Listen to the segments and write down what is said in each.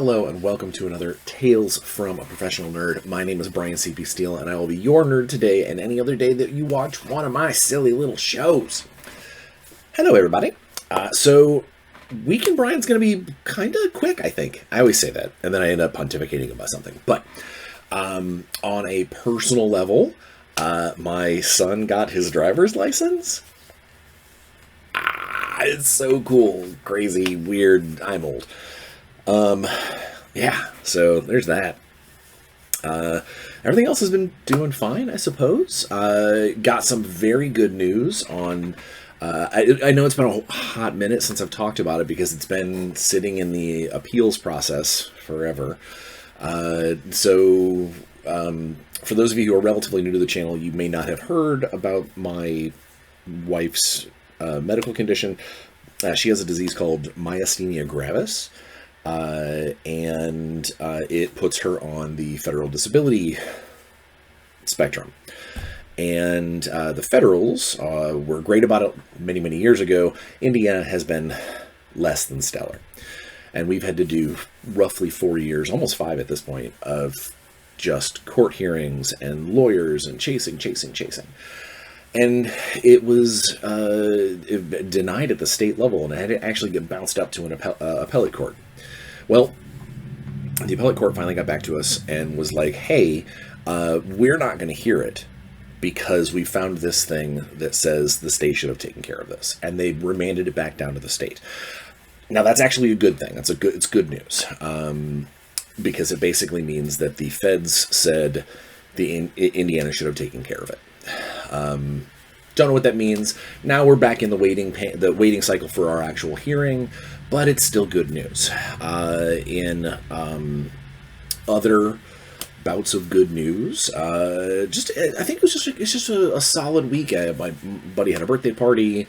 Hello and welcome to another Tales from a Professional Nerd. My name is BryanCPSteele and I will be your nerd today and any other day that you watch one of my silly little shows. Hello everybody. So Weekend Bryan's going to be kind of quick, I think. I always say that and then I end up pontificating about something. But on a personal level, my son got his driver's license. It's so cool, crazy, weird, I'm old. Yeah, so there's that. Everything else has been doing fine, I suppose. Got some very good news on, I know it's been a hot minute since I've talked about it because it's been sitting in the appeals process forever. So for those of you who are relatively new to the channel, you may not have heard about my wife's medical condition. She has a disease called myasthenia gravis. And it puts her on the federal disability spectrum. And the federals were great about it many, many years ago. Indiana has been less than stellar. And we've had to do roughly 4 years, almost 5 at this point, of just court hearings and lawyers and chasing. And it was denied at the state level, and it had to actually get bounced up to an appellate court. Well, the appellate court finally got back to us and was like, hey, we're not going to hear it because we found this thing that says the state should have taken care of this. And they remanded it back down to the state. Now, that's actually a good thing. It's good news because it basically means that the feds said Indiana should have taken care of it. Don't know what that means. Now we're back in the waiting cycle for our actual hearing, but it's still good news. In other bouts of good news, I think it's just a solid week. My buddy had a birthday party.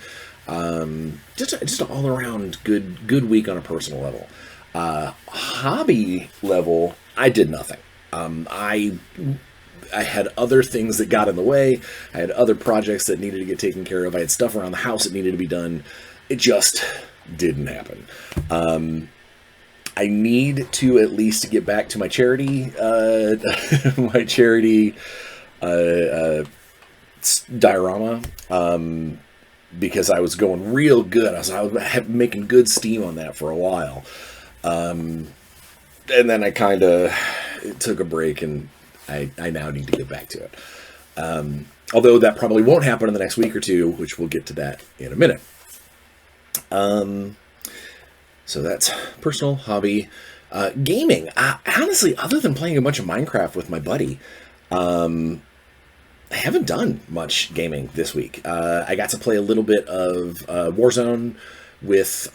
Just an all around good week on a personal level. Hobby level, I did nothing. I had other things that got in the way. I had other projects that needed to get taken care of. I had stuff around the house that needed to be done. It just didn't happen. I need to at least get back to my charity, diorama, because I was going real good. I was making good steam on that for a while. And then I kind of took a break and I now need to get back to it. Although that probably won't happen in the next week or two, which we'll get to that in a minute. So that's personal, hobby. Gaming. Honestly, other than playing a bunch of Minecraft with my buddy, I haven't done much gaming this week. I got to play a little bit of Warzone with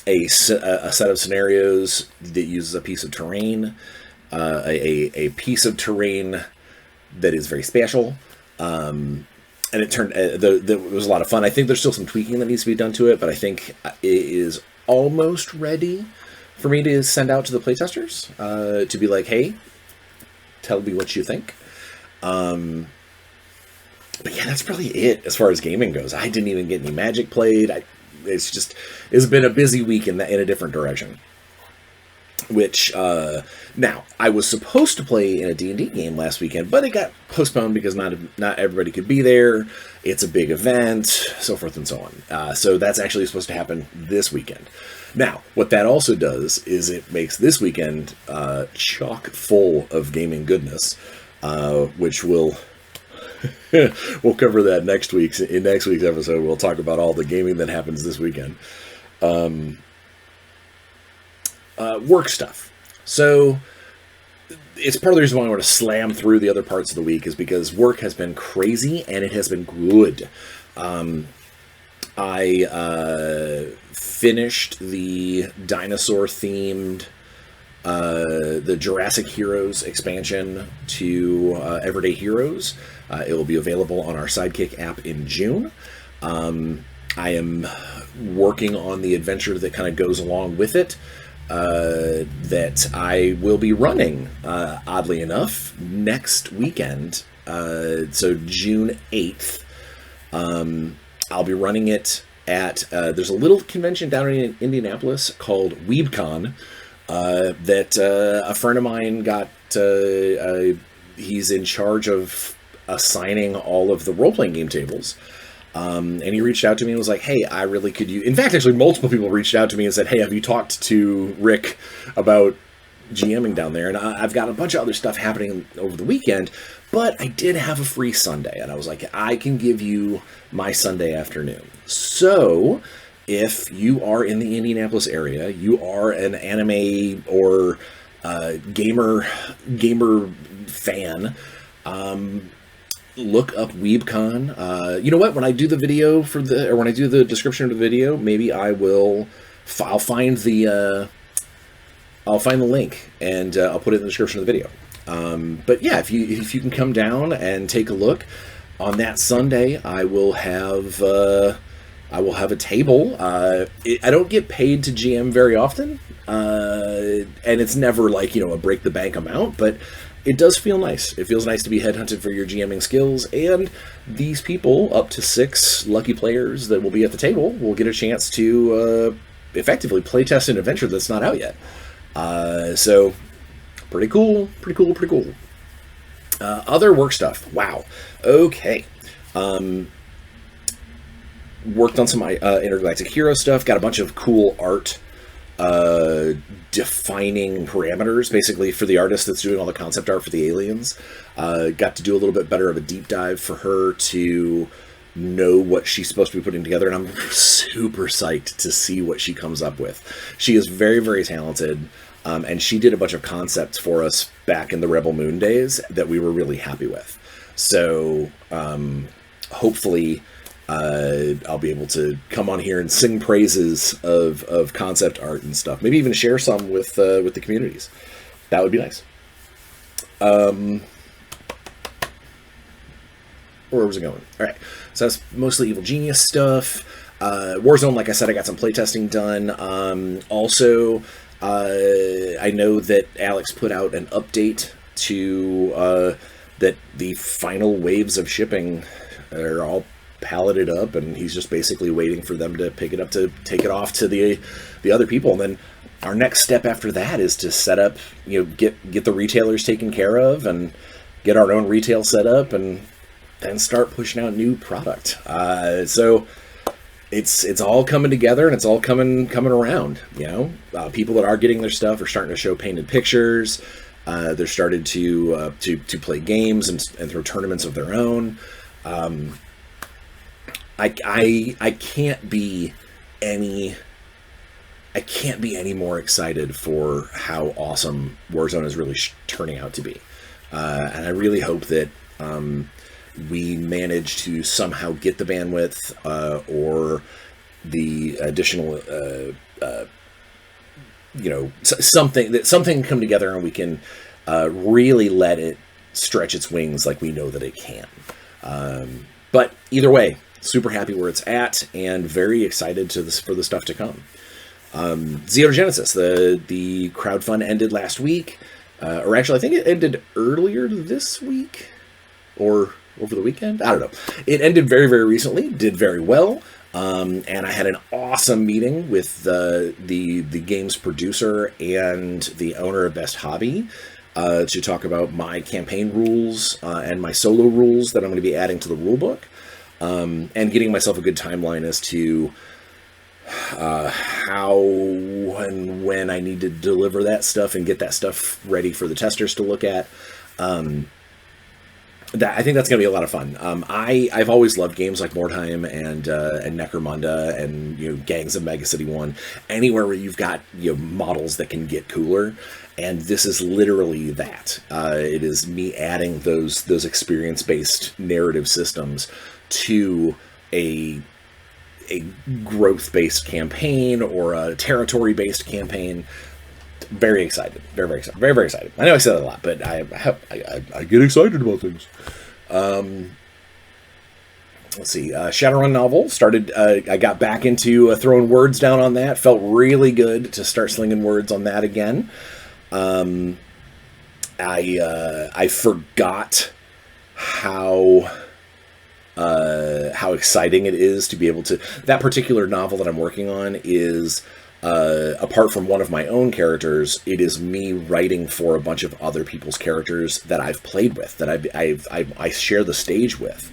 a set of scenarios that uses a piece of terrain. A piece of terrain that is very special, and it turned it was a lot of fun. I think there's still some tweaking that needs to be done to it, but I think it is almost ready for me to send out to the playtesters to be like, hey, tell me what you think. But yeah, that's probably it as far as gaming goes. I didn't even get any Magic played. It's been a busy week in a different direction. Which, now, I was supposed to play in a D&D game last weekend, but it got postponed because not everybody could be there. It's a big event, so forth and so on. So that's actually supposed to happen this weekend. Now, what that also does is it makes this weekend chock full of gaming goodness, which we'll cover that in next week's episode. We'll talk about all the gaming that happens this weekend. Work stuff. So it's part of the reason why I want to slam through the other parts of the week is because work has been crazy and it has been good. I finished the dinosaur-themed, the Jurassic Heroes expansion to Everyday Heroes. It will be available on our Sidekick app in June. I am working on the adventure that kind of goes along with it. That I will be running, oddly enough, next weekend, so June 8th. I'll be running it at, there's a little convention down in Indianapolis called WeebCon, that a friend of mine got. He's in charge of assigning all of the role-playing game tables. And he reached out to me and was like, hey, I really could use... In fact, actually, multiple people reached out to me and said, hey, have you talked to Rick about GMing down there? And I've got a bunch of other stuff happening over the weekend, but I did have a free Sunday. And I was like, I can give you my Sunday afternoon. So if you are in the Indianapolis area, you are an anime or gamer fan, look up WeebCon. You know what? When I do the video when I do the description of the video, maybe I'll find the link and I'll put it in the description of the video. But yeah, if you can come down and take a look on that Sunday, I will have a table. I don't get paid to GM very often, and it's never like, a break the bank amount, but it does feel nice. It feels nice to be headhunted for your GMing skills, and these people, up to 6 lucky players that will be at the table, will get a chance to effectively playtest an adventure that's not out yet. So, pretty cool. Other work stuff. Wow. Okay. Worked on some Intergalactic Hero stuff. Got a bunch of cool art defining parameters, basically, for the artist that's doing all the concept art for the aliens. Got to do a little bit better of a deep dive for her to know what she's supposed to be putting together, and I'm super psyched to see what she comes up with. She is very, very talented, and she did a bunch of concepts for us back in the Rebel Moon days that we were really happy with. So, hopefully... I'll be able to come on here and sing praises of concept art and stuff. Maybe even share some with the communities. That would be nice. Where was it going? All right. So that's mostly Evil Genius stuff. Warzone, like I said, I got some playtesting done. Also, I know that Alex put out an update to that the final waves of shipping are all palleted up, and he's just basically waiting for them to pick it up to take it off to the other people. And then our next step after that is to set up, get the retailers taken care of and get our own retail set up, and then start pushing out new product. So it's all coming together, and it's all coming around. People that are getting their stuff are starting to show painted pictures. They're starting to play games and throw tournaments of their own. I can't be any more excited for how awesome Warzone is really turning out to be, and I really hope that we manage to somehow get the bandwidth or the additional something come together, and we can really let it stretch its wings like we know that it can. But either way, super happy where it's at, and very excited for the stuff to come. Xenogenesis, the crowdfund ended last week, or actually I think it ended earlier this week, or over the weekend. I don't know. It ended very, very recently. Did very well, and I had an awesome meeting with the game's producer and the owner of Best Hobby to talk about my campaign rules and my solo rules that I'm going to be adding to the rulebook. And getting myself a good timeline as to how and when I need to deliver that stuff and get that stuff ready for the testers to look at. I think that's going to be a lot of fun. I've always loved games like Mordheim and Necromunda and Gangs of Mega City 1. Anywhere where you've got models that can get cooler. And this is literally that. It is me adding those experience-based narrative systems to a growth-based campaign or a territory-based campaign. Very excited. Very, very excited. Very, very excited. I know I said that a lot, but I get excited about things. Let's see. Shadowrun novel started. I got back into throwing words down on that. Felt really good to start slinging words on that again. I forgot how exciting it is to be able to... That particular novel that I'm working on is apart from one of my own characters, it is me writing for a bunch of other people's characters that I've played with, that I share the stage with.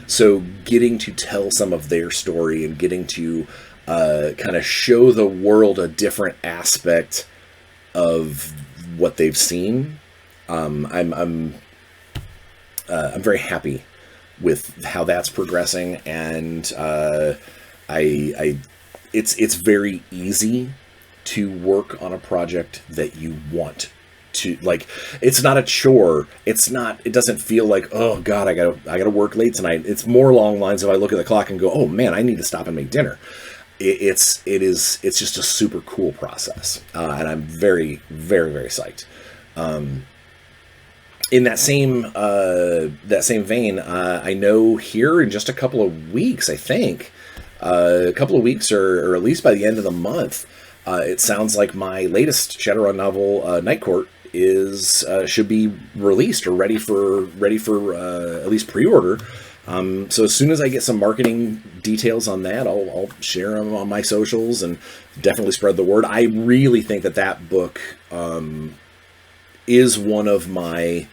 So getting to tell some of their story and getting to kind of show the world a different aspect of what they've seen, I'm very happy with how that's progressing, and it's very easy to work on a project that you want to, like, it's not a chore. It doesn't feel like, oh God, I gotta work late tonight. It's more along the lines of I look at the clock and go, oh man, I need to stop and make dinner. It's just a super cool process. And I'm very, very, very psyched. In that same vein, I know here in just a couple of weeks, I think, a couple of weeks, or at least by the end of the month, it sounds like my latest Shadowrun novel, Night Court, should be released or ready for at least pre-order. So as soon as I get some marketing details on that, I'll share them on my socials and definitely spread the word. I really think that book is one of my.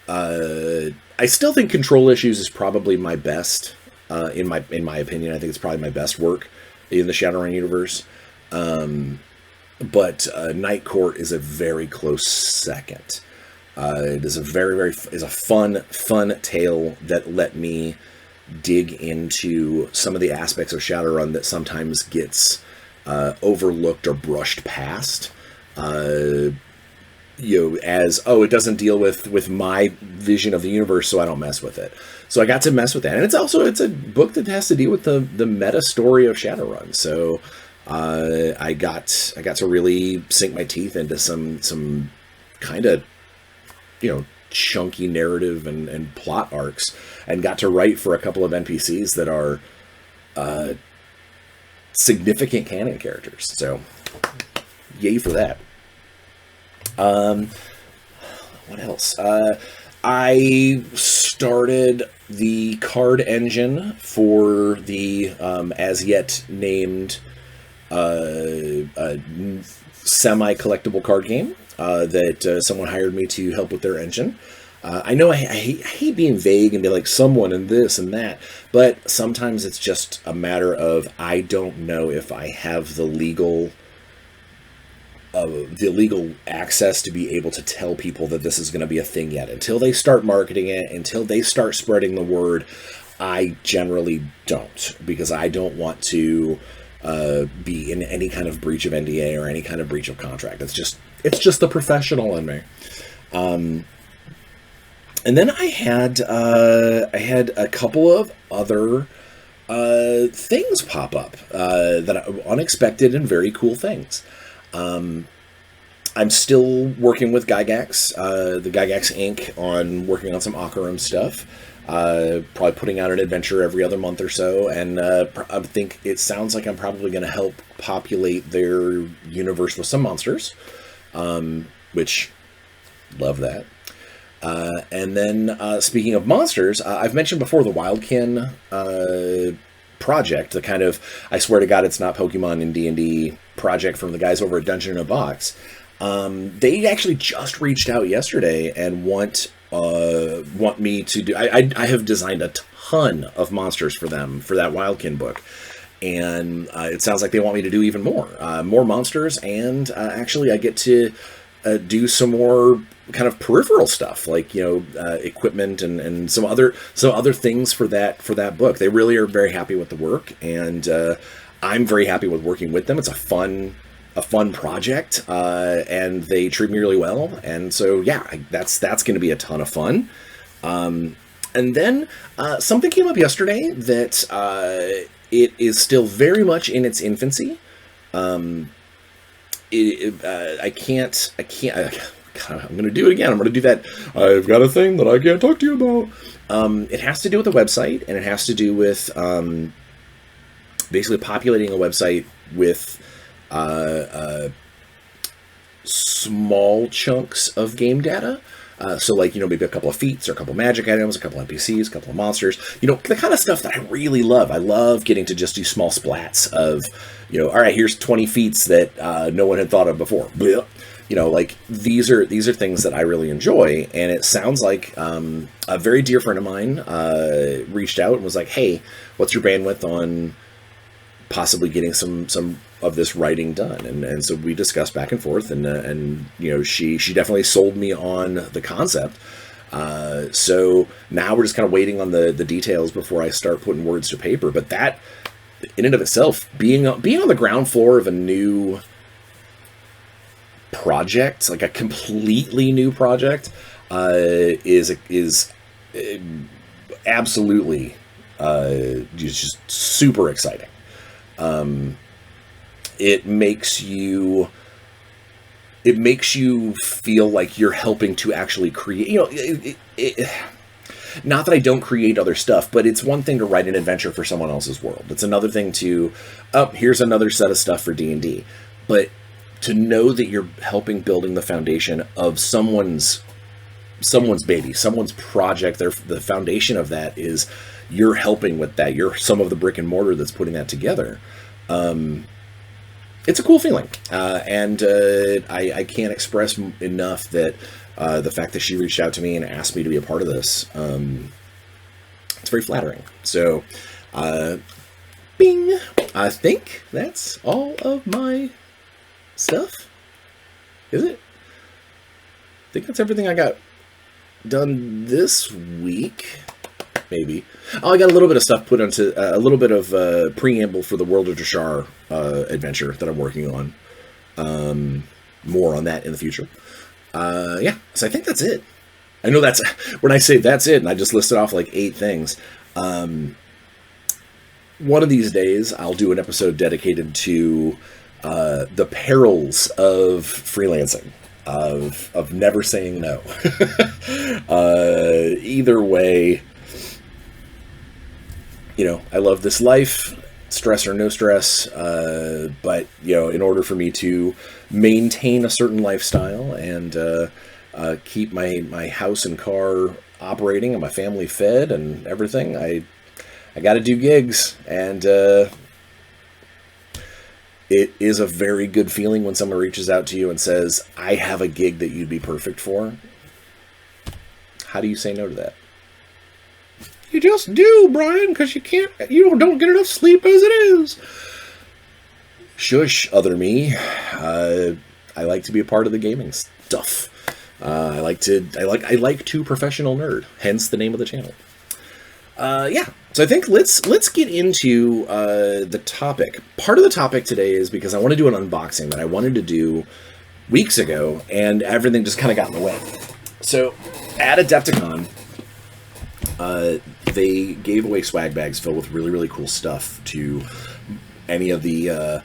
I still think Control Issues is probably my best. In my opinion, I think it's probably my best work in the Shadowrun universe. But Night Court is a very close second. It is a is a fun tale that let me dig into some of the aspects of Shadowrun that sometimes gets overlooked or brushed past. As, oh, it doesn't deal with my vision of the universe, so I don't mess with it. So I got to mess with that, and it's a book that has to deal with the meta story of Shadowrun. So I got to really sink my teeth into some kind of chunky narrative and plot arcs, and got to write for a couple of NPCs that are significant canon characters. So yay for that. What else? I started the card engine for the as yet named semi-collectible card game that someone hired me to help with their engine. I know I hate being vague and be like someone and this and that, but sometimes it's just a matter of I don't know if I have the legal access to be able to tell people that this is going to be a thing yet. Until they start marketing it, until they start spreading the word, I generally don't, because I don't want to be in any kind of breach of NDA or any kind of breach of contract. It's just the professional in me. And then I had a couple of other things pop up that are unexpected and very cool things. I'm still working with Gygax, the Gygax Inc., on working on some Akaram stuff. Probably putting out an adventure every other month or so, and I think it sounds like I'm probably going to help populate their universe with some monsters, which, love that. And then, speaking of monsters, I've mentioned before the Wildkin project, the kind of, I swear to God it's not Pokemon in D&D project from the guys over at Dungeon in a Box. They actually just reached out yesterday and want me to do. I have designed a ton of monsters for them for that Wildkin book, and it sounds like they want me to do even more monsters, and actually I get to do some more kind of peripheral stuff, like equipment and some other things for that book. They really are very happy with the work, and I'm very happy with working with them. It's a fun project, and they treat me really well, and so yeah, that's going to be a ton of fun. And then something came up yesterday that it is still very much in its infancy. I'm going to do it again. I'm going to do that. I've got a thing that I can't talk to you about. It has to do with the website, and it has to do with basically populating a website with small chunks of game data. So like, maybe a couple of feats or a couple of magic items, a couple of NPCs, a couple of monsters, the kind of stuff that I really love. I love getting to just do small splats of, all right, here's 20 feats that no one had thought of before. Like these are things that I really enjoy. And it sounds like a very dear friend of mine reached out and was like, hey, what's your bandwidth on possibly getting some of this writing done? And so we discussed back and forth, and she definitely sold me on the concept. So now we're just kind of waiting on the details before I start putting words to paper. But that in and of itself, being on the ground floor of a new project, like a completely new project, is absolutely just super exciting. It makes you feel like you're helping to actually create, not that I don't create other stuff, but it's one thing to write an adventure for someone else's world. It's another thing to, here's another set of stuff for D&D. But to know that you're helping building the foundation of someone's baby, someone's project, the foundation of that is you're helping with that. You're some of the brick and mortar that's putting that together. It's a cool feeling. And I can't express enough that the fact that she reached out to me and asked me to be a part of this, it's very flattering. So, bing! I think that's all of my stuff. Is it? I think that's everything I got done this week. Maybe. Oh, I got a little bit of stuff put onto a little bit of preamble for the World of Drashar adventure that I'm working on. More on that in the future. Yeah, so I think that's it. I know that's when I say that's it, and I just listed off like 8 things. One of these days, I'll do an episode dedicated to the perils of freelancing. Of never saying no. Either way, I love this life, stress or no stress, but, in order for me to maintain a certain lifestyle and keep my house and car operating and my family fed and everything, I got to do gigs, and it is a very good feeling when someone reaches out to you and says, I have a gig that you'd be perfect for. How do you say no to that? You just do, Brian, because you don't get enough sleep as it is. Shush, other me. I like to be a part of the gaming stuff. I like to professional nerd, hence the name of the channel. Yeah, so I think let's get into the topic. Part of the topic today is because I want to do an unboxing that I wanted to do weeks ago, and everything just kind of got in the way. So, at Adepticon, they gave away swag bags filled with really, really cool stuff to any of the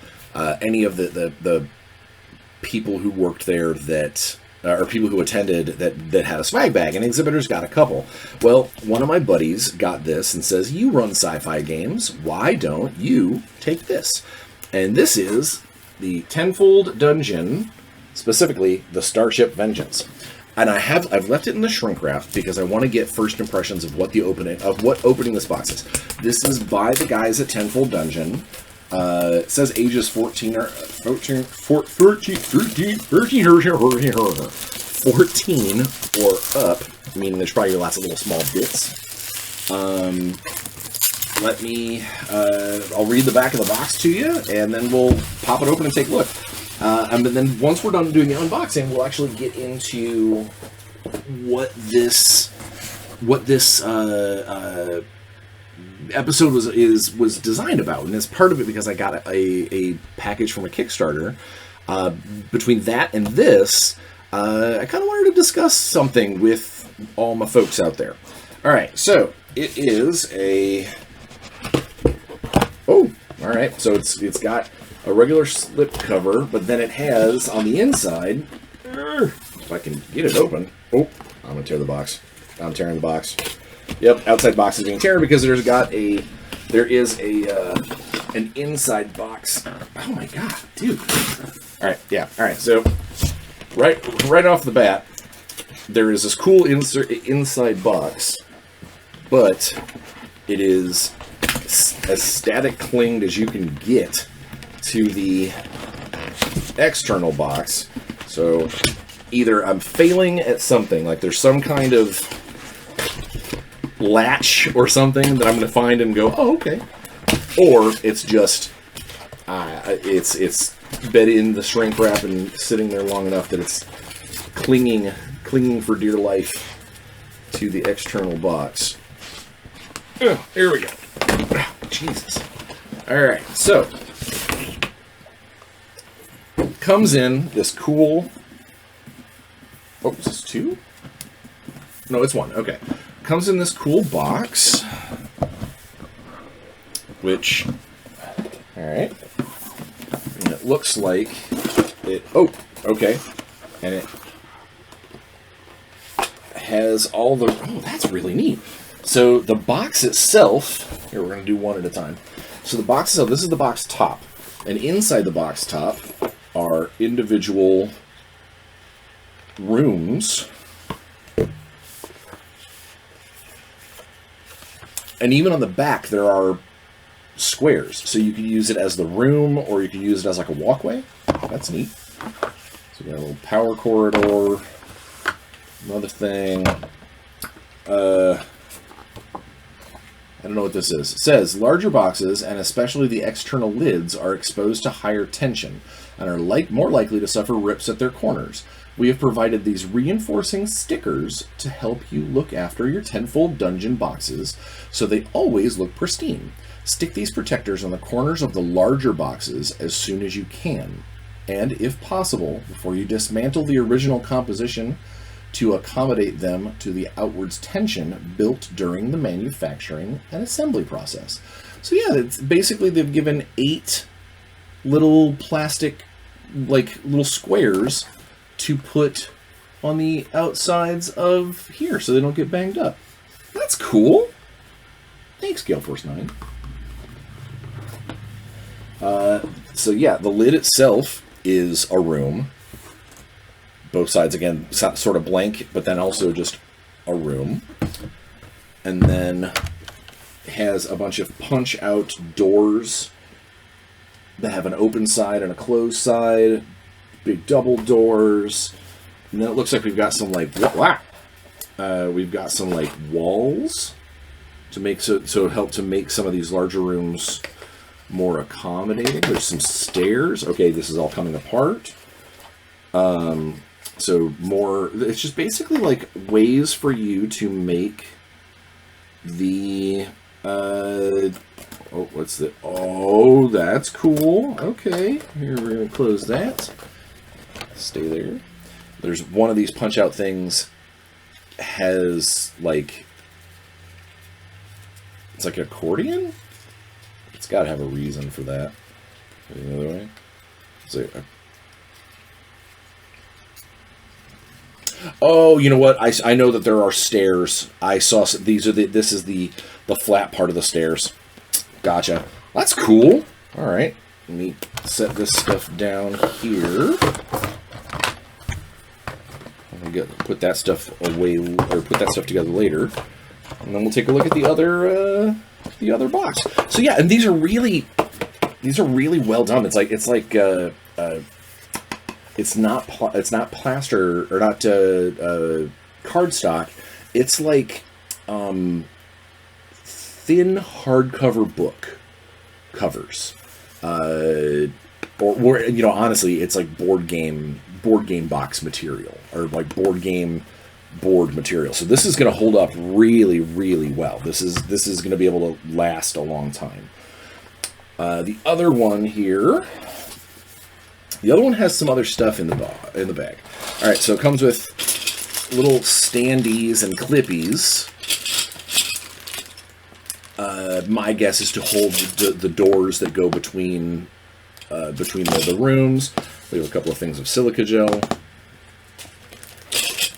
people who worked there that... or people who attended that had a swag bag, and exhibitors got a couple. Well, one of my buddies got this and says, you run sci-fi games, why don't you take this? And this is the Tenfold Dungeon, specifically the Starship Vengeance. And I've left it in the shrink wrap because I want to get first impressions of what opening this box is. This is by the guys at Tenfold Dungeon. It says ages 14 or 14 or up, meaning there's probably lots of little small bits. I'll read the back of the box to you, and then we'll pop it open and take a look. And then once we're done doing the unboxing, we'll actually get into what this episode was designed about, and it's part of it because I got a package from a Kickstarter. Between that and this, I kind of wanted to discuss something with all my folks out there. All right, so it is all right. So it's got a regular slip cover, but then it has on the inside. If I can get it open. Oh, I'm gonna tear the box. I'm tearing the box. Yep, outside box is being torn because there is an inside box. Oh my god, dude! All right, yeah, all right. So right off the bat, there is this cool inside box, but it is as static clinged as you can get to the external box. So either I'm failing at something, like there's some kind of latch or something that I'm going to find and go, oh, okay. Or it's just, it's bed in the shrink wrap and sitting there long enough that it's clinging for dear life to the external box. Oh, here we go. Oh, Jesus. Alright, so comes in this cool... Oh, is this 2? No, it's 1. Okay. Comes in this cool box, which... Alright. And it looks like it... Oh, okay. And it has all the... Oh, that's really neat. So the box itself... Here, we're going to do one at a time. So the box itself, this is the box top. And inside the box top are individual rooms. And even on the back, there are squares. So you can use it as the room, or you can use it as like a walkway. That's neat. So we got a little power corridor. Another thing. I don't know what this is. It says, larger boxes, and especially the external lids, are exposed to higher tension, and are more likely to suffer rips at their corners. We have provided these reinforcing stickers to help you look after your tenfold dungeon boxes, so they always look pristine. Stick these protectors on the corners of the larger boxes as soon as you can, and if possible, before you dismantle the original composition, to accommodate them to the outwards tension built during the manufacturing and assembly process. So yeah, it's basically they've given 8 little plastic, like little squares to put on the outsides of here so they don't get banged up. That's cool. Thanks, Gale Force 9. So yeah, the lid itself is a room. Both sides, again, sort of blank, but then also just a room. And then has a bunch of punch-out doors that have an open side and a closed side. Big double doors. And then it looks like we've got some, like, we've got some, like, walls to make, so help to make some of these larger rooms more accommodating. There's some stairs. Okay, this is all coming apart. So more, it's just basically like ways for you to make the, oh, what's the, oh, that's cool. Okay, here we're going to close that. Stay there. There's one of these punch out things has like, it's like an accordion? It's got to have a reason for that. Another way. So, oh, you know what? I know that there are stairs. I saw these are this is the flat part of the stairs. Gotcha. That's cool. All right. Let me set this stuff down here. I'll put that stuff away, or put that stuff together later, and then we'll take a look at the other box. So yeah, and these are really well done. It's like it's not plaster or not cardstock. It's like thin hardcover book covers, or you know, honestly, it's like board game box material, or like board material. So this is going to hold up really well. This is going to be able to last a long time. The other one here. The other one has some other stuff in the bag. All right, so it comes with little standees and clippies. My guess is to hold the doors that go between the rooms. We have a couple of things of silica gel.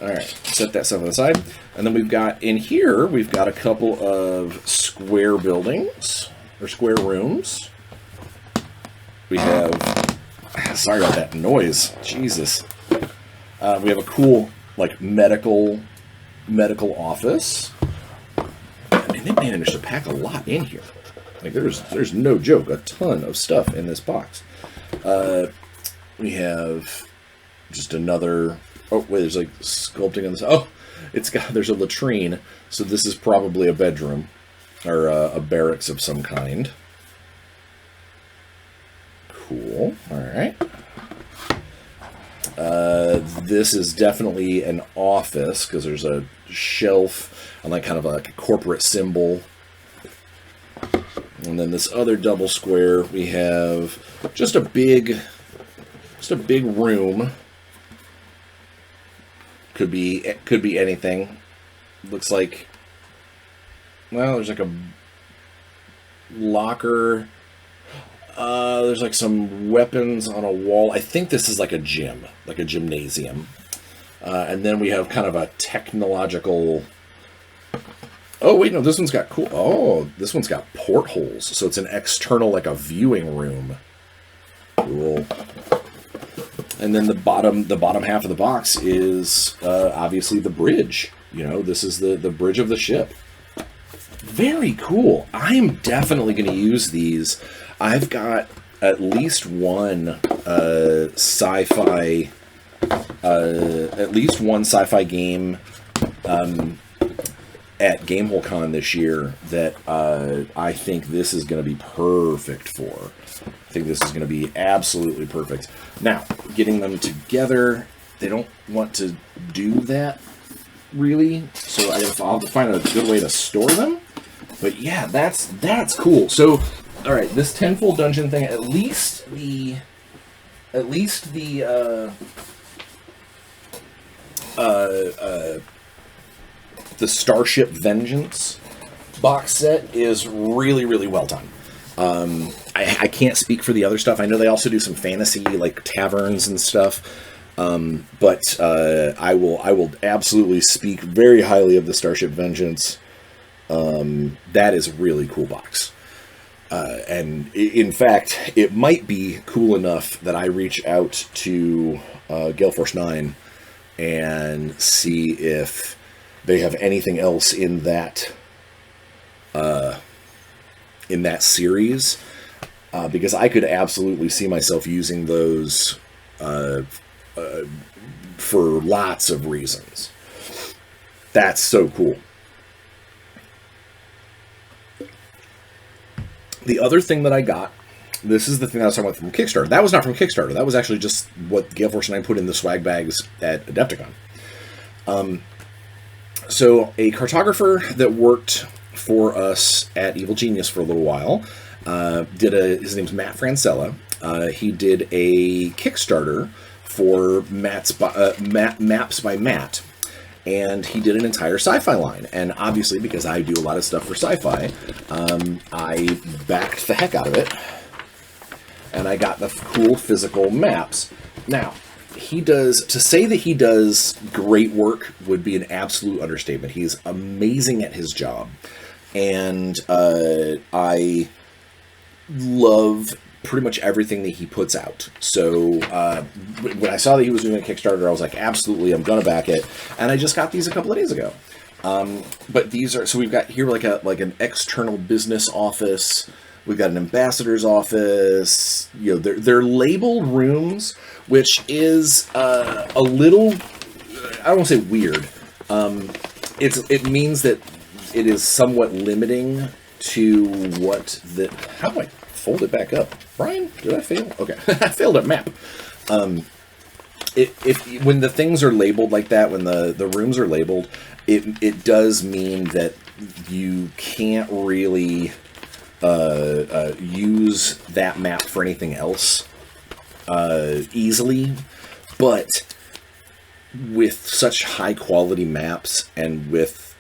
All right, set that stuff on the side. And then we've got, in here, we've got a couple of square buildings, or square rooms. We have... Sorry about that noise. Jesus. We have a cool like medical office. I mean, they managed to pack a lot in here. Like there's no joke, a ton of stuff in this box. We have just another. Oh wait, there's like sculpting on this. Oh, there's a latrine, so this is probably a bedroom or a barracks of some kind. Cool. All right. This is definitely an office because there's a shelf and like kind of like a corporate symbol. And then this other double square, we have just a big room. Could be anything. Looks like, well, there's like a locker. There's like some weapons on a wall. I think this is like a gym, like a gymnasium. And then we have kind of a technological. Oh wait, no, this one's got cool. Oh, this one's got portholes, so it's an external, like a viewing room. Cool. And then the bottom half of the box is obviously the bridge. You know, this is the bridge of the ship. Very cool. I am definitely going to use these. I've got at least one sci-fi game at GameholeCon this year that I think this is going to be perfect for. I think this is going to be absolutely perfect. Now, getting them together, they don't want to do that really, so I'll have to find a good way to store them. But yeah, that's cool. So, all right, this tenfold dungeon thing. At least the Starship Vengeance box set is really, really well done. I can't speak for the other stuff. I know they also do some fantasy, like taverns and stuff. But I will absolutely speak very highly of the Starship Vengeance. That is a really cool box. And in fact, it might be cool enough that I reach out to Gale Force 9 and see if they have anything else in that series, because I could absolutely see myself using those for lots of reasons. That's so cool. The other thing that I got, this is the thing I was talking about from Kickstarter. That was not from Kickstarter. That was actually just what Gale Force and I put in the swag bags at Adepticon. So a cartographer that worked for us at Evil Genius for a little while, his name's Matt Francella. He did a Kickstarter for Maps by Matt. And he did an entire sci-fi line. And obviously, because I do a lot of stuff for sci-fi, I backed the heck out of it. And I got the cool physical maps. Now, to say that he does great work would be an absolute understatement. He's amazing at his job. And I love pretty much everything that he puts out. So when I saw that he was doing a Kickstarter, I was like, absolutely, I'm gonna back it. And I just got these a couple of days ago. But these are, so we've got here like an external business office. We've got an ambassador's office. You know, they're labeled rooms, which is a little, I don't want to say weird. It means that it is somewhat limiting to what how do I fold it back up? Brian, did I fail? Okay, I failed at map. When the things are labeled like that, when the rooms are labeled, it does mean that you can't really use that map for anything else easily. But with such high quality maps and with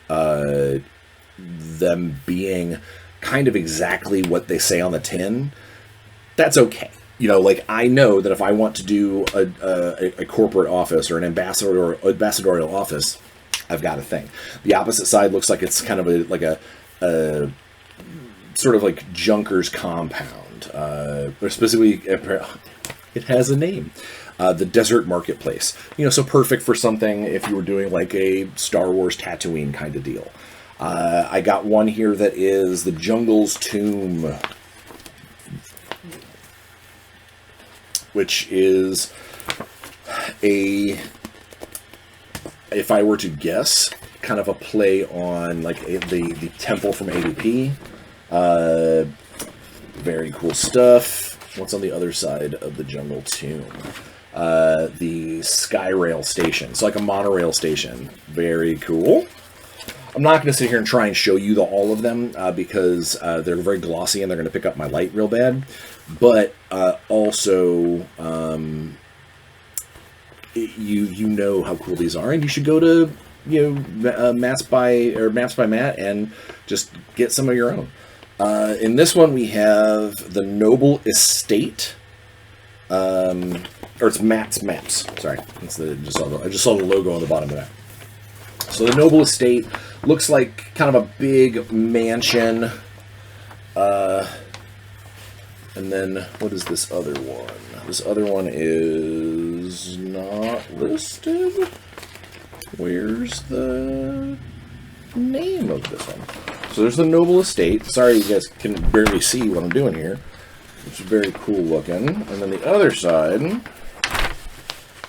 them being kind of exactly what they say on the tin, that's okay. You know, like, I know that if I want to do a corporate office or an ambassadorial office, I've got a thing. The opposite side looks like it's kind of a sort of like Junker's compound. Or specifically, it has a name. The Desert Marketplace. So perfect for something if you were doing like a Star Wars Tatooine kind of deal. I got one here that is the Jungle's Tomb, which is if I were to guess, kind of a play on like the temple from AVP. Very cool stuff. What's on the other side of the Jungle Tomb? The Skyrail station. So like a monorail station. Very cool. I'm not going to sit here and try and show you all of them because they're very glossy and they're going to pick up my light real bad. But also, you know how cool these are, and you should go to Maps by Matt and just get some of your own. In this one, we have the Noble Estate. Or it's Matt's Maps. Sorry, I just saw the logo on the bottom of that. So the Noble Estate looks like kind of a big mansion. And then, what is this other one? This other one is not listed. Where's the name of this one? So there's the Noble Estate. Sorry you guys can barely see what I'm doing here. It's very cool looking. And then the other side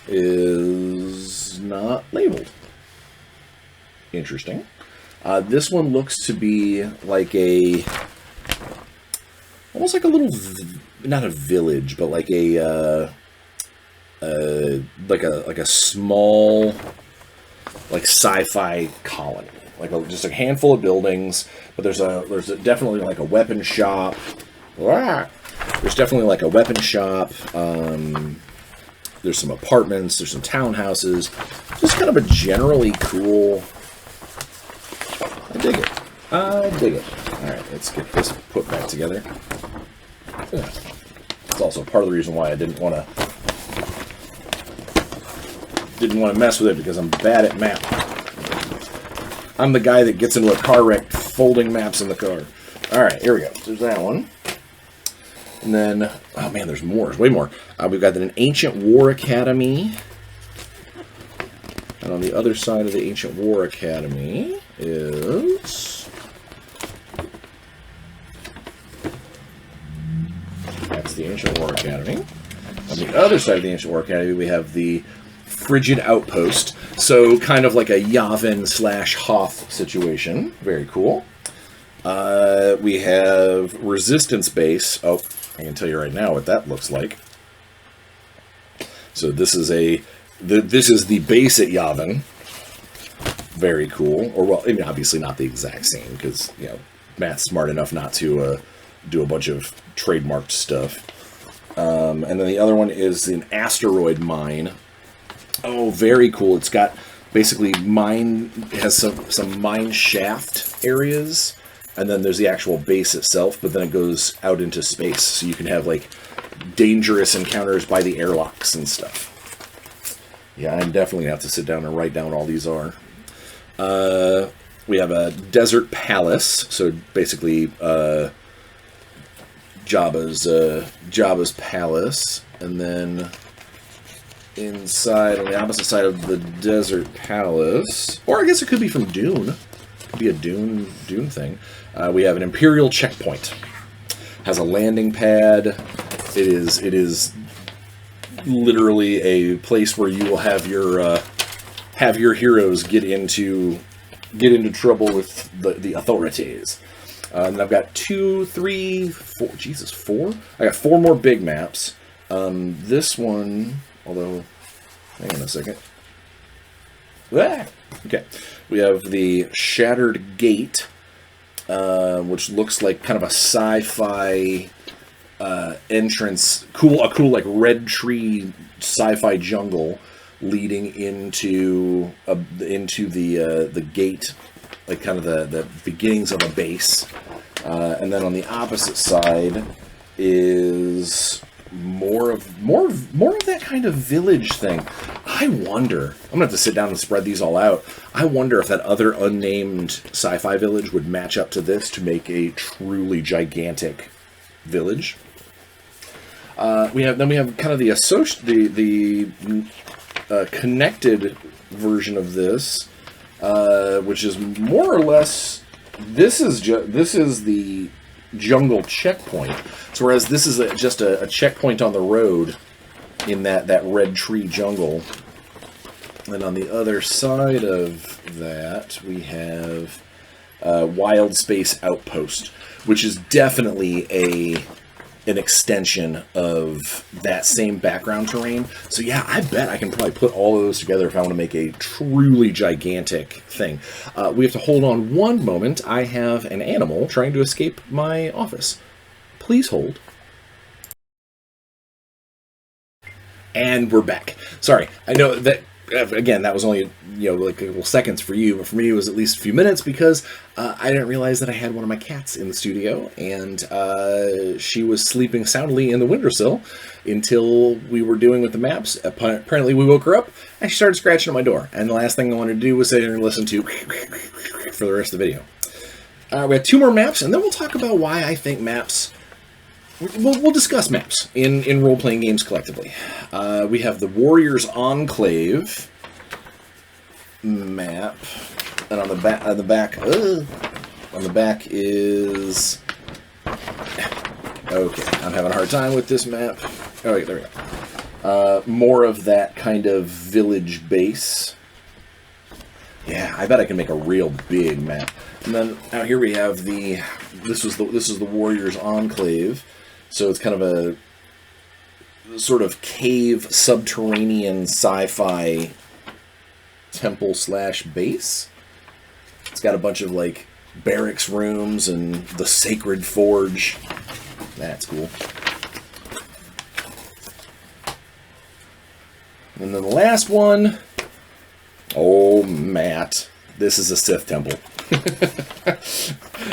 is not labeled. Interesting. This one looks to be like almost like a little, not a village, but like a small, like sci-fi colony. Like just a handful of buildings, but there's definitely like a weapon shop. There's definitely like a weapon shop. There's some apartments. There's some townhouses. Just kind of a generally cool. I dig it. I dig it. All right, let's get this put back together. Yeah. It's also part of the reason why I didn't want to mess with it, because I'm bad at map. I'm the guy that gets into a car wreck folding maps in the car. All right, here we go. There's that one. And then, oh man, there's more. There's way more. We've got an Ancient War Academy. And on the other side of the Ancient War Academy is... That's the Ancient War Academy. On the other side of the Ancient War Academy, we have the Frigid Outpost. So kind of like a Yavin / Hoth situation. Very cool. We have Resistance Base. Oh, I can tell you right now what that looks like. So this is this is the base at Yavin. Very cool. Or, well, I mean, obviously not the exact same, because, Matt's smart enough not to do a bunch of trademarked stuff. And then the other one is an asteroid mine. Oh, very cool. It's got basically it has some mine shaft areas, and then there's the actual base itself, but then it goes out into space, so you can have, like, dangerous encounters by the airlocks and stuff. Yeah, I'm definitely going to have to sit down and write down what all these are. We have a Desert Palace, so basically Jabba's palace, and then inside, on the opposite side of the Desert Palace, or I guess it could be from Dune. It could be a Dune thing. We have an Imperial checkpoint. Has a landing pad. It is literally a place where you will have your heroes get into trouble with the authorities. And I've got 2, 3, 4. Jesus, 4. I got 4 more big maps. This one, although, hang on a second. Ah! Okay, we have the Shattered Gate, which looks like kind of a sci-fi entrance. A cool like red tree sci-fi jungle leading into the gate, like kind of the beginnings of a base. And then on the opposite side is more of that kind of village thing. I wonder, I'm gonna have to sit down and spread these all out. I wonder if that other unnamed sci-fi village would match up to this to make a truly gigantic village. We have kind of the connected version of this, which is more or less this is the jungle checkpoint. So whereas this is just a checkpoint on the road in that red tree jungle. And on the other side of that, we have Wild Space Outpost, which is definitely an extension of that same background terrain. So yeah, I bet I can probably put all of those together if I want to make a truly gigantic thing. We have to hold on one moment. I have an animal trying to escape my office. Please hold. And we're back. Sorry, I know that, again, that was only, like a couple seconds for you, but for me it was at least a few minutes because I didn't realize that I had one of my cats in the studio, and she was sleeping soundly in the windowsill until we were doing with the maps. Apparently we woke her up, and she started scratching at my door, and the last thing I wanted to do was sit there and listen to for the rest of the video. We have 2 more maps, and then we'll talk about why I think maps... We'll discuss maps in role-playing games collectively. We have the Warriors Enclave map, and on the back is... Okay, I'm having a hard time with this map. Oh, wait, there we go. More of that kind of village base. Yeah, I bet I can make a real big map. And then out here we have this is the Warriors Enclave. So it's kind of a sort of cave, subterranean sci-fi temple/base. It's got a bunch of, like, barracks rooms and the Sacred Forge. That's cool. And then the last one... Oh, Matt. This is a Sith temple.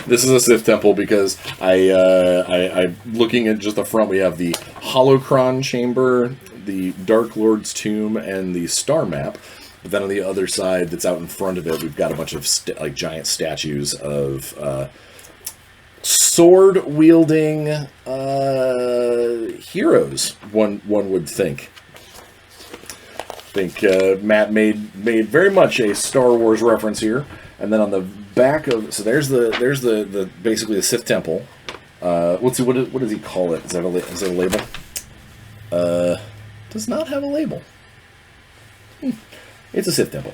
This is a Sith temple because I'm looking at just the front. We have the Holocron Chamber, the Dark Lord's Tomb, and the Star Map. But then on the other side, that's out in front of it, we've got a bunch of giant statues of sword-wielding heroes. One would think. I think Matt made very much a Star Wars reference here. And then on the back of, so there's the basically the Sith temple. What does he call it? Is that a label? Does not have a label. It's a Sith temple.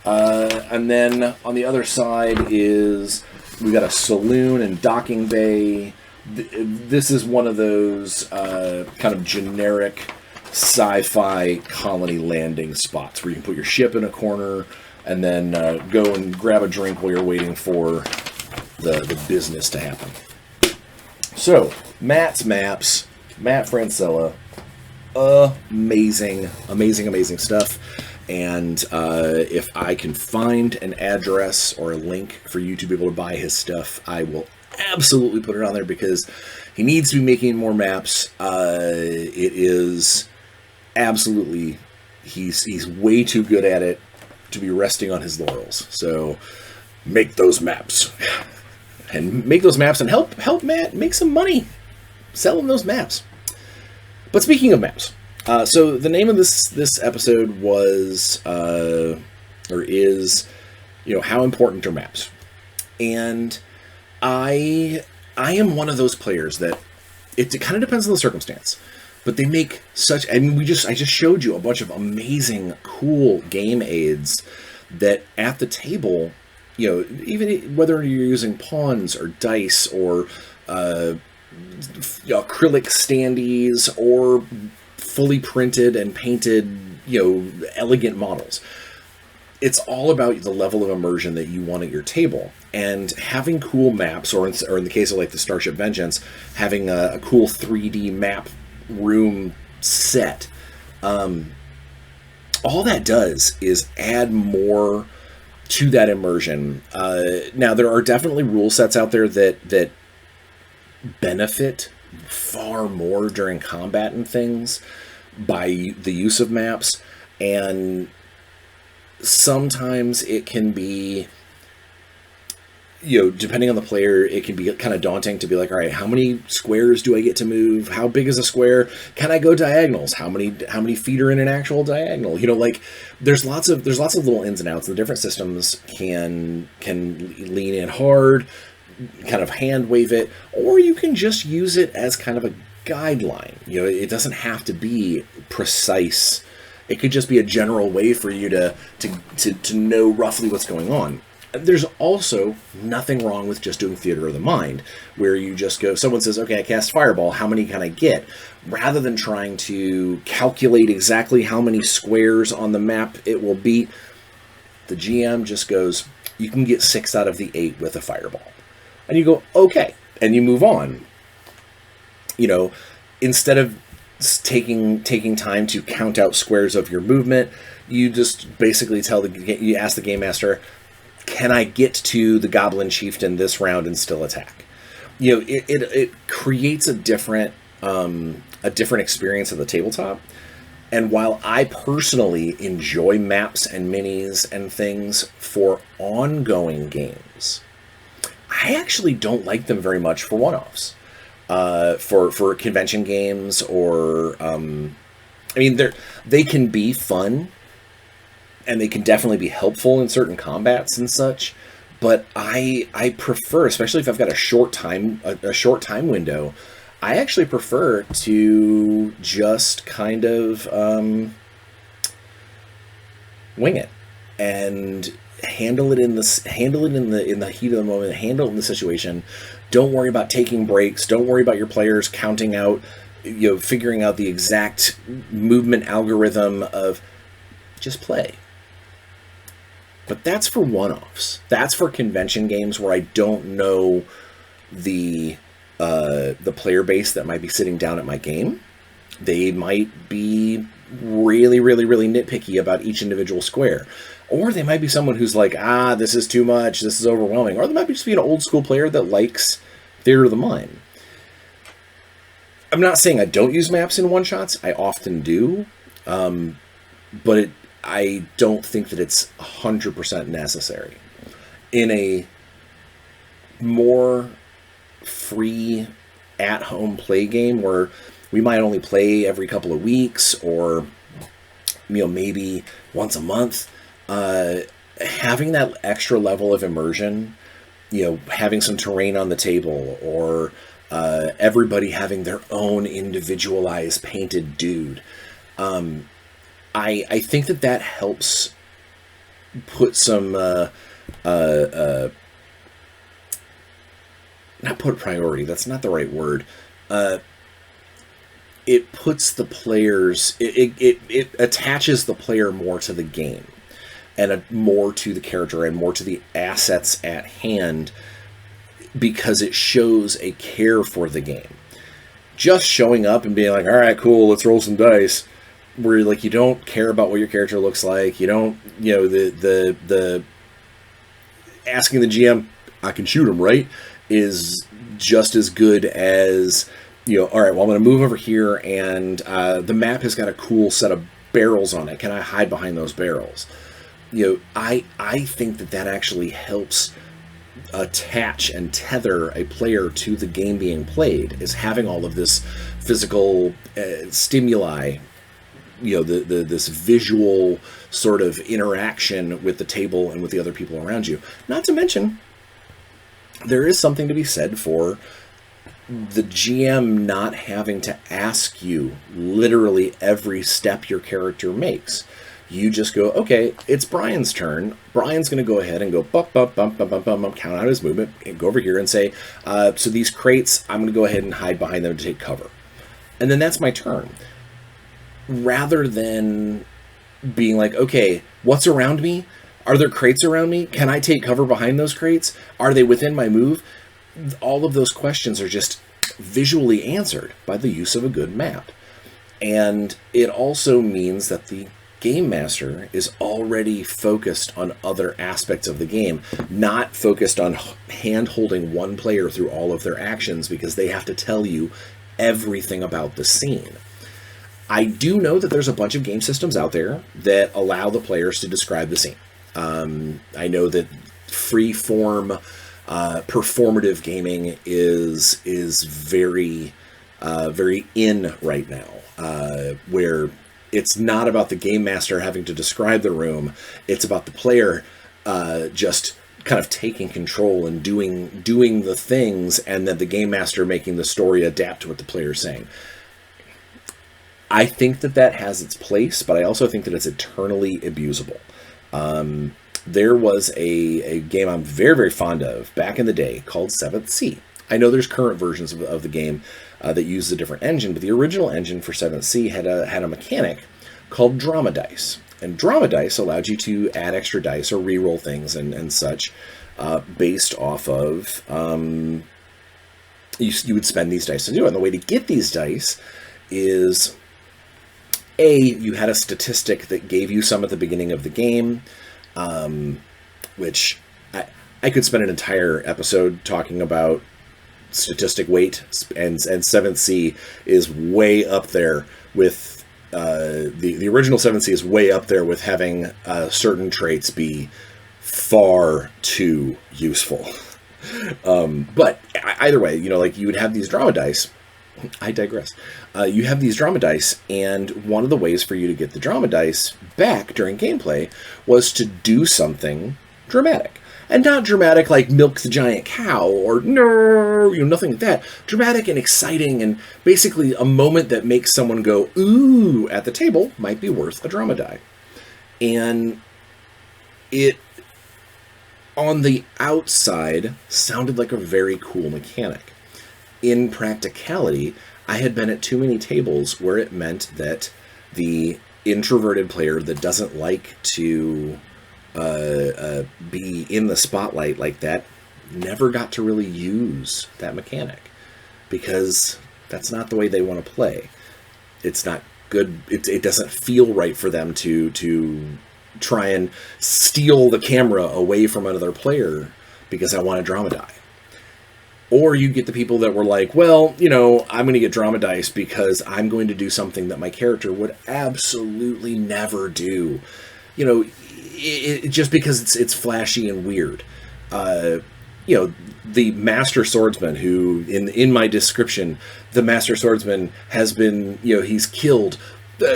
And then on the other side is we got a saloon and docking bay. This is one of those kind of generic sci-fi colony landing spots where you can put your ship in a corner and then go and grab a drink while you're waiting for the business to happen. So, Matt's maps, Matt Francella, amazing stuff. And if I can find an address or a link for you to be able to buy his stuff, I will absolutely put it on there because he needs to be making more maps. It is absolutely, he's way too good at it to be resting on his laurels. So make those maps and help Matt make some money selling those maps. But speaking of maps, so the name of this episode was or is, how important are maps? And I am one of those players that it kind of depends on the circumstance. But they make such... I mean, I just showed you a bunch of amazing, cool game aids that at the table, even whether you're using pawns or dice or acrylic standees or fully printed and painted, elegant models. It's all about the level of immersion that you want at your table. And having cool maps, or in the case of like the Starship Vengeance, having a cool 3D map room set, all that does is add more to that immersion. Now there are definitely rule sets out there that benefit far more during combat and things by the use of maps, and sometimes it can be depending on the player, it can be kind of daunting to be like, all right, how many squares do I get to move? How big is a square? Can I go diagonals? How many feet are in an actual diagonal? Like there's lots of little ins and outs. The different systems can lean in hard, kind of hand wave it, or you can just use it as kind of a guideline. It doesn't have to be precise. It could just be a general way for you to know roughly what's going on. There's also nothing wrong with just doing theater of the mind, where you just go, someone says, okay, I cast fireball, how many can I get? Rather than trying to calculate exactly how many squares on the map it will beat, the GM just goes, you can get 6 out of the 8 with a fireball. And you go, okay, and you move on. Instead of taking time to count out squares of your movement, you just basically you ask the game master, can I get to the Goblin Chieftain this round and still attack? It creates a different experience at the tabletop. And while I personally enjoy maps and minis and things for ongoing games, I actually don't like them very much for one-offs. For convention games, or they can be fun, and they can definitely be helpful in certain combats and such. But I prefer, especially if I've got a short time window, I actually prefer to just kind of wing it and handle it in the heat of the moment, handle it in the situation. Don't worry about taking breaks. Don't worry about your players counting out, figuring out the exact movement algorithm of just play. But that's for one-offs. That's for convention games where I don't know the player base that might be sitting down at my game. They might be really, really, really nitpicky about each individual square. Or they might be someone who's like, this is too much, this is overwhelming. Or they might just be an old school player that likes theater of the mind. I'm not saying I don't use maps in one-shots. I often do. But I don't think that it's 100% necessary. In a more free, at-home play game where we might only play every couple of weeks, or maybe once a month, having that extra level of immersion, having some terrain on the table, or everybody having their own individualized painted dude, I think that helps put some not put priority, that's not the right word. It puts the players, it attaches the player more to the game, and more to the character, and more to the assets at hand, because it shows a care for the game. Just showing up and being like, all right, cool, let's roll some dice, where like you don't care about what your character looks like, you don't, the asking the GM, I can shoot him, right, is just as good as, all right, well, I'm going to move over here, and the map has got a cool set of barrels on it. Can I hide behind those barrels? I think that actually helps attach and tether a player to the game being played, is having all of this physical stimuli, this visual sort of interaction with the table and with the other people around you. Not to mention, there is something to be said for the GM not having to ask you literally every step your character makes. You just go, okay, it's Bryan's turn. Bryan's going to go ahead and go bump, bump, bump, bump, bump, bump, bump, count out his movement, and go over here and say, so these crates, I'm going to go ahead and hide behind them to take cover. And then that's my turn. Rather than being like, okay, what's around me? Are there crates around me? Can I take cover behind those crates? Are they within my move? All of those questions are just visually answered by the use of a good map. And it also means that the game master is already focused on other aspects of the game, not focused on hand-holding one player through all of their actions because they have to tell you everything about the scene. I do know that there's a bunch of game systems out there that allow the players to describe the scene. I know that free-form performative gaming is very very in right now, where it's not about the game master having to describe the room. It's about the player just kind of taking control and doing the things, and then the game master making the story adapt to what the player's saying. I think that has its place, but I also think that it's eternally abusable. There was a game I'm very, very fond of back in the day called 7th Sea. I know there's current versions of the game that use a different engine, but the original engine for 7th Sea had a mechanic called drama dice. And drama dice allowed you to add extra dice or re-roll things and such based off of... you would spend these dice to do it. And the way to get these dice is... you had a statistic that gave you some at the beginning of the game, which I could spend an entire episode talking about statistic weight, and 7th Sea is way up there with the original 7th Sea is way up there with having certain traits be far too useful. But either way, like you would have these drama dice. I digress. You have these drama dice, and one of the ways for you to get the drama dice back during gameplay was to do something dramatic. And not dramatic like milk the giant cow or no, nothing like that. Dramatic and exciting, and basically a moment that makes someone go, ooh, at the table might be worth a drama die. And it, on the outside, sounded like a very cool mechanic. In practicality, I had been at too many tables where it meant that the introverted player that doesn't like to be in the spotlight like that never got to really use that mechanic, because that's not the way they want to play. It's not good. It doesn't feel right for them to try and steal the camera away from another player because I want a drama die. Or you get the people that were like, well, I'm going to get drama dice because I'm going to do something that my character would absolutely never do. Just because it's flashy and weird. The Master Swordsman, who, in my description, the Master Swordsman has been, he's killed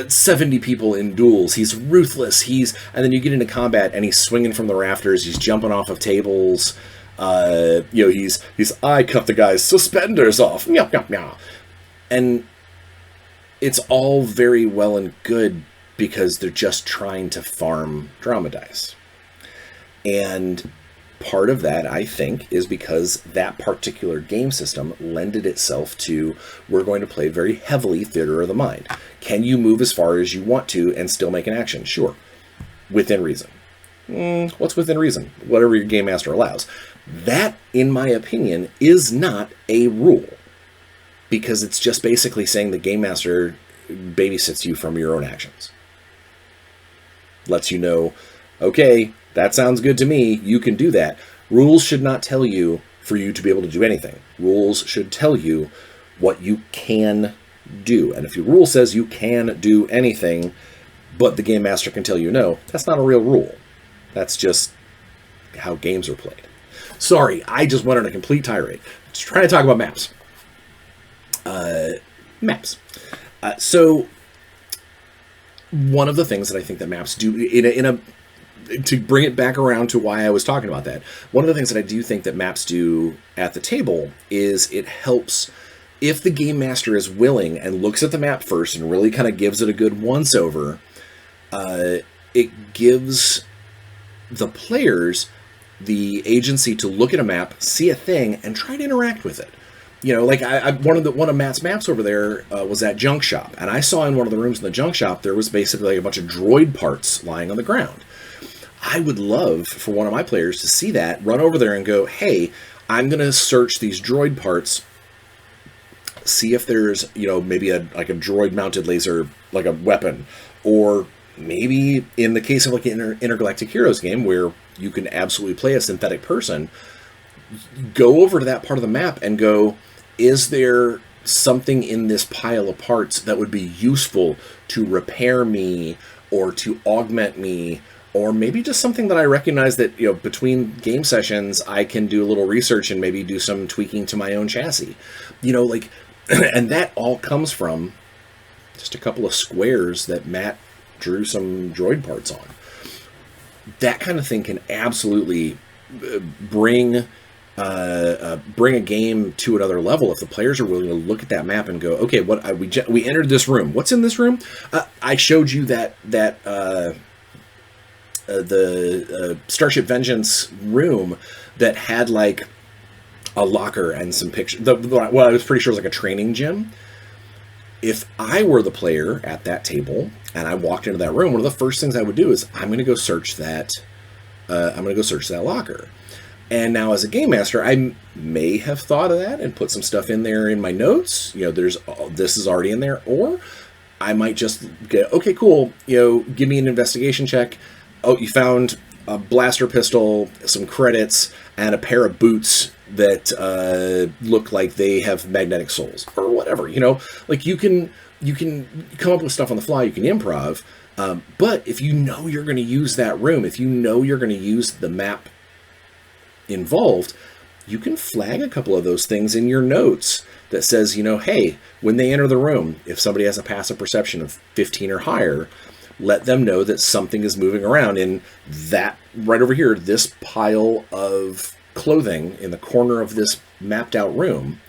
70 people in duels. He's ruthless. And then you get into combat and he's swinging from the rafters. He's jumping off of tables. He's I cut the guy's suspenders off. Meow, meow, meow. And it's all very well and good because they're just trying to farm drama dice. And part of that, I think, is because that particular game system lended itself to, we're going to play very heavily theater of the mind. Can you move as far as you want to and still make an action? Sure. Within reason. What's within reason? Whatever your game master allows. That, in my opinion, is not a rule, because it's just basically saying the game master babysits you from your own actions. Lets you know, okay, that sounds good to me, you can do that. Rules should not tell you for you to be able to do anything. Rules should tell you what you can do. And if your rule says you can do anything, but the game master can tell you no, that's not a real rule. That's just how games are played. Sorry, I just went on a complete tirade. Just trying to talk about maps. So one of the things that I think that maps do, to bring it back around to why I was talking about that, one of the things that I do think that maps do at the table is it helps, if the game master is willing and looks at the map first and really kind of gives it a good once-over, it gives the players the agency to look at a map, see a thing, and try to interact with it. Like one of Matt's maps over there was that junk shop, and I saw in one of the rooms in the junk shop there was basically like a bunch of droid parts lying on the ground. I would love for one of my players to see that, run over there and go, hey, I'm going to search these droid parts, see if there's, maybe a droid mounted laser, like a weapon, or maybe in the case of like an Intergalactic Heroes game where you can absolutely play a synthetic person, go over to that part of the map and go, is there something in this pile of parts that would be useful to repair me or to augment me or maybe just something that I recognize that, between game sessions, I can do a little research and maybe do some tweaking to my own chassis. And that all comes from just a couple of squares that Matt drew some droid parts on. That kind of thing can absolutely bring a game to another level if the players are willing to look at that map and go, okay, we entered this room. What's in this room? I showed you that the Starship Vengeance room that had like a locker and some pictures. I was pretty sure it was like a training gym. If I were the player at that table and I walked into that room, one of the first things I would do is I'm going to go search that. I'm going to go search that locker. And now, as a game master, I may have thought of that and put some stuff in there in my notes. This is already in there, or I might just get, okay, cool. Give me an investigation check. Oh, you found a blaster pistol, some credits, and a pair of boots that look like they have magnetic soles or whatever. You can come up with stuff on the fly. You can improv. But if you know you're going to use that room, if you know you're going to use the map involved, you can flag a couple of those things in your notes that says, hey, when they enter the room, if somebody has a passive perception of 15 or higher, let them know that something is moving around in that right over here, this pile of clothing in the corner of this mapped out room.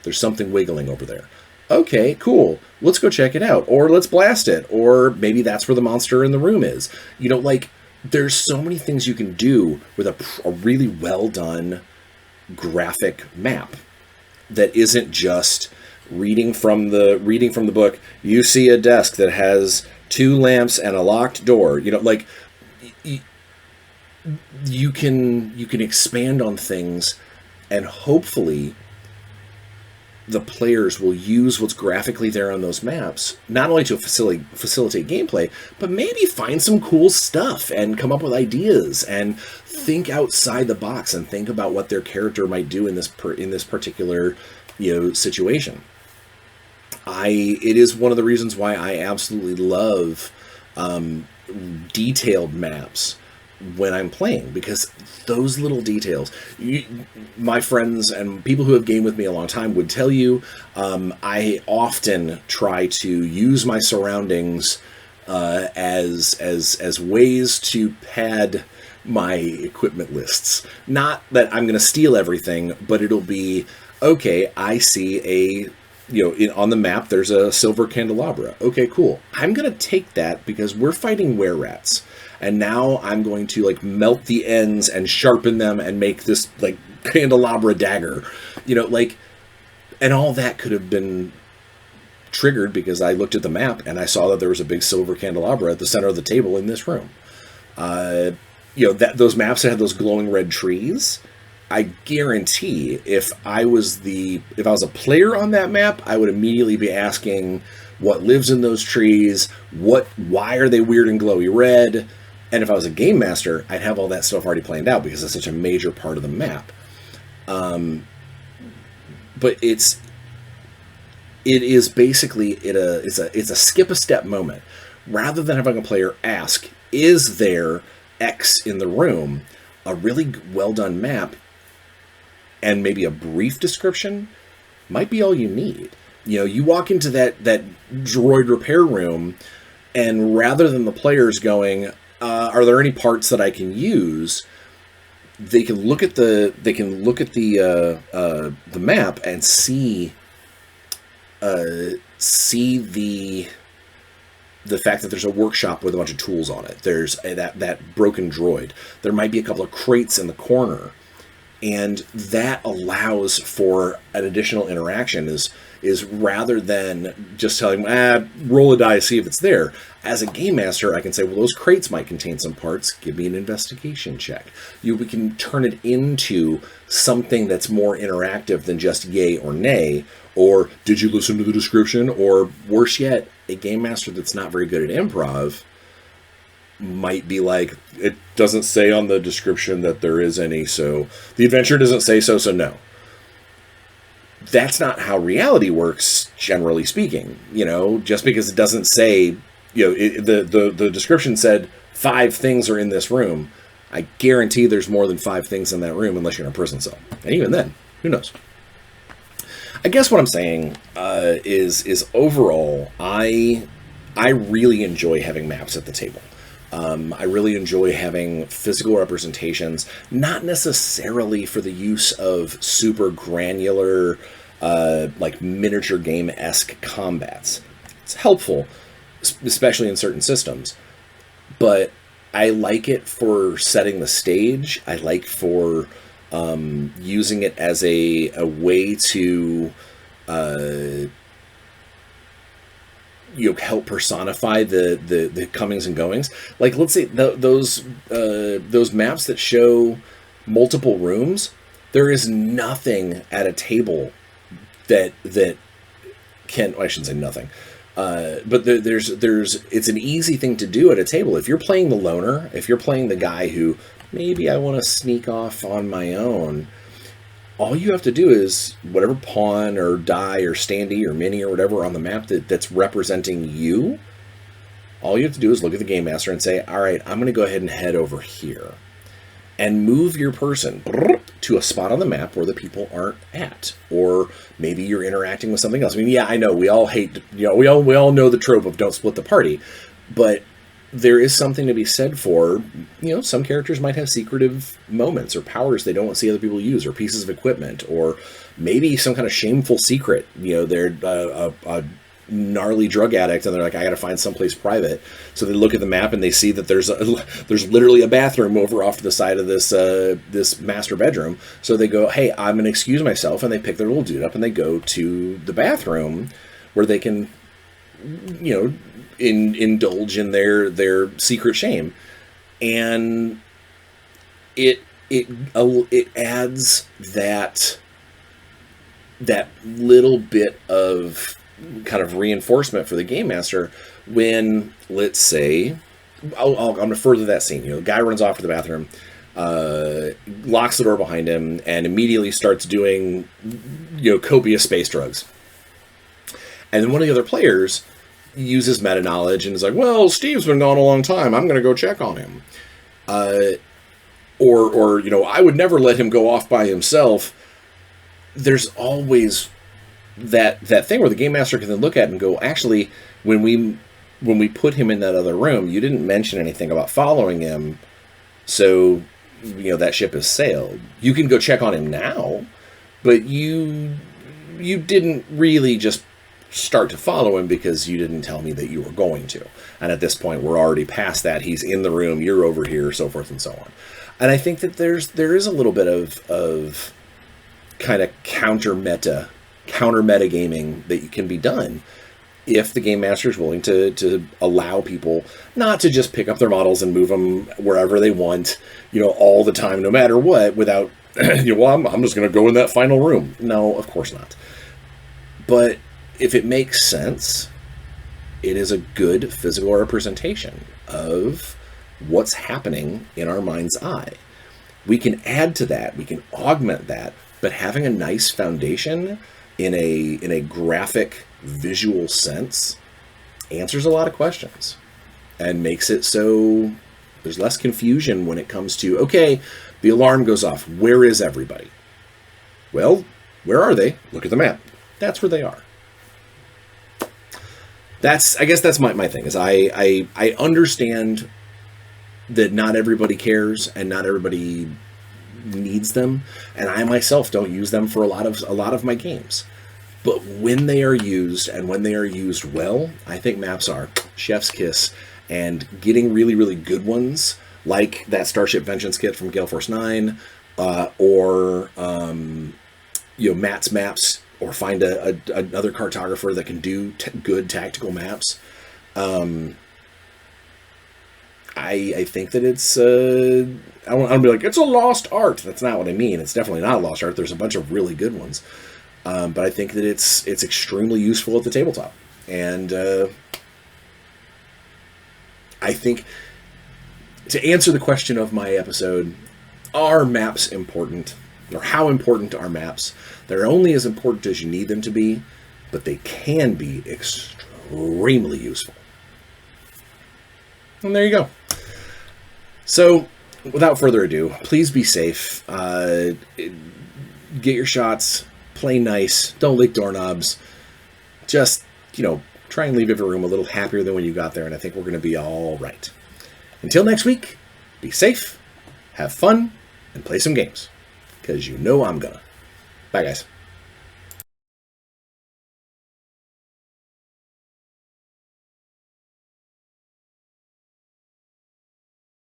There's something wiggling over there. Okay, cool. Let's go check it out, or let's blast it, or maybe that's where the monster in the room is. There's so many things you can do with a really well done graphic map that isn't just reading from the book. You see a desk that has 2 lamps and a locked door. You can expand on things, and hopefully the players will use what's graphically there on those maps, not only to facilitate gameplay, but maybe find some cool stuff and come up with ideas and think outside the box and think about what their character might do in this particular situation. It is one of the reasons why I absolutely love detailed maps when I'm playing, because those little details, my friends and people who have gamed with me a long time would tell you, I often try to use my surroundings as ways to pad my equipment lists. Not that I'm going to steal everything, but it'll be, okay, I see on the map, there's a silver candelabra. Okay, cool. I'm going to take that because we're fighting were-rats. And now I'm going to melt the ends and sharpen them and make this candelabra dagger. And all that could have been triggered because I looked at the map and I saw that there was a big silver candelabra at the center of the table in this room. Those maps that had those glowing red trees, I guarantee if I was a player on that map, I would immediately be asking what lives in those trees, why are they weird and glowy red? And if I was a game master, I'd have all that stuff already planned out because it's such a major part of the map. But it is basically it's a skip a step moment. Rather than having a player ask, is there X in the room? A really well done map and maybe a brief description might be all you need. You walk into that droid repair room, and rather than the players going, are there any parts that I can use? They can look at the map and see the fact that there's a workshop with a bunch of tools on it. There's that broken droid. There might be a couple of crates in the corner, and that allows for an additional interaction. Is rather than just telling roll a die, see if it's there. As a game master, I can say, well, those crates might contain some parts. Give me an investigation check. We can turn it into something that's more interactive than just yay or nay, or did you listen to the description? Or worse yet, a game master that's not very good at improv might be like, it doesn't say on the description that there is any, so the adventure doesn't say so no. That's not how reality works, generally speaking. Just because it doesn't say, the description said 5 things are in this room. I guarantee there's more than 5 things in that room unless you're in a prison cell. And even then, who knows? I guess what I'm saying is overall, I really enjoy having maps at the table. I really enjoy having physical representations, not necessarily for the use of super granular, like miniature game-esque combats. It's helpful, especially in certain systems, but I like it for setting the stage. I like for using it as a way to help personify the comings and goings. Like, let's say those maps that show multiple rooms, there is nothing at a table that can, well, I shouldn't say nothing, but there's it's an easy thing to do at a table. If you're playing the loner, if you're playing the guy who maybe I want to sneak off on my own, all you have to do is whatever pawn or die or standee or mini or whatever on the map that's representing you, all you have to do is look at the game master and say, all right, I'm going to go ahead and head over here and move your person to a spot on the map where the people aren't at, or maybe you're interacting with something else. I mean, yeah, I know we all hate, we all know the trope of don't split the party, but there is something to be said for, some characters might have secretive moments or powers they don't want to see other people use, or pieces of equipment, or maybe some kind of shameful secret. They're a gnarly drug addict and they're like, I got to find someplace private. So they look at the map and they see that there's literally a bathroom over off to the side of this master bedroom. So they go, hey, I'm going to excuse myself. And they pick their little dude up and they go to the bathroom where they can, indulge in their secret shame. And it adds that little bit of kind of reinforcement for the game master when, let's say, I'm going to further that scene. The guy runs off to the bathroom, locks the door behind him, and immediately starts doing, copious space drugs. And then one of the other players uses meta knowledge and is like, well, Steve's been gone a long time. I'm going to go check on him. Or I would never let him go off by himself. There's always that thing where the game master can then look at it and go, actually, when we put him in that other room, you didn't mention anything about following him. So, that ship has sailed. You can go check on him now, but you didn't really just start to follow him because you didn't tell me that you were going to. And at this point, we're already past that. He's in the room, you're over here, so forth and so on. And I think that there is a little bit of kind of counter meta gaming that can be done if the game master is willing to allow people not to just pick up their models and move them wherever they want, all the time, no matter what, without, well, I'm just going to go in that final room. No, of course not. But if it makes sense, it is a good physical representation of what's happening in our mind's eye. We can add to that, we can augment that, but having a nice foundation in a graphic, visual sense answers a lot of questions and makes it so there's less confusion when it comes to, okay, the alarm goes off. Where is everybody? Well, where are they? Look at the map. That's where they are. I guess that's my thing, is I understand that not everybody cares and not everybody needs them, and I myself don't use them for a lot of my games. But when they are used, and when they are used well, I think maps are chef's kiss, and getting really, really good ones, like that Starship Vengeance kit from Gale Force 9, or Matt's maps, or find another cartographer that can do good tactical maps. I think that it's, I don't be like, it's a lost art. That's not what I mean. It's definitely not a lost art. There's a bunch of really good ones. But I think that it's extremely useful at the tabletop. And I think, to answer the question of my episode, are maps important? Or how important are maps? They're only as important as you need them to be, but they can be extremely useful. And there you go. So, without further ado, please be safe. Get your shots. Play nice. Don't lick doorknobs. Just, try and leave every room a little happier than when you got there, and I think we're going to be all right. Until next week, be safe, have fun, and play some games. Because I'm gonna. Bye, guys.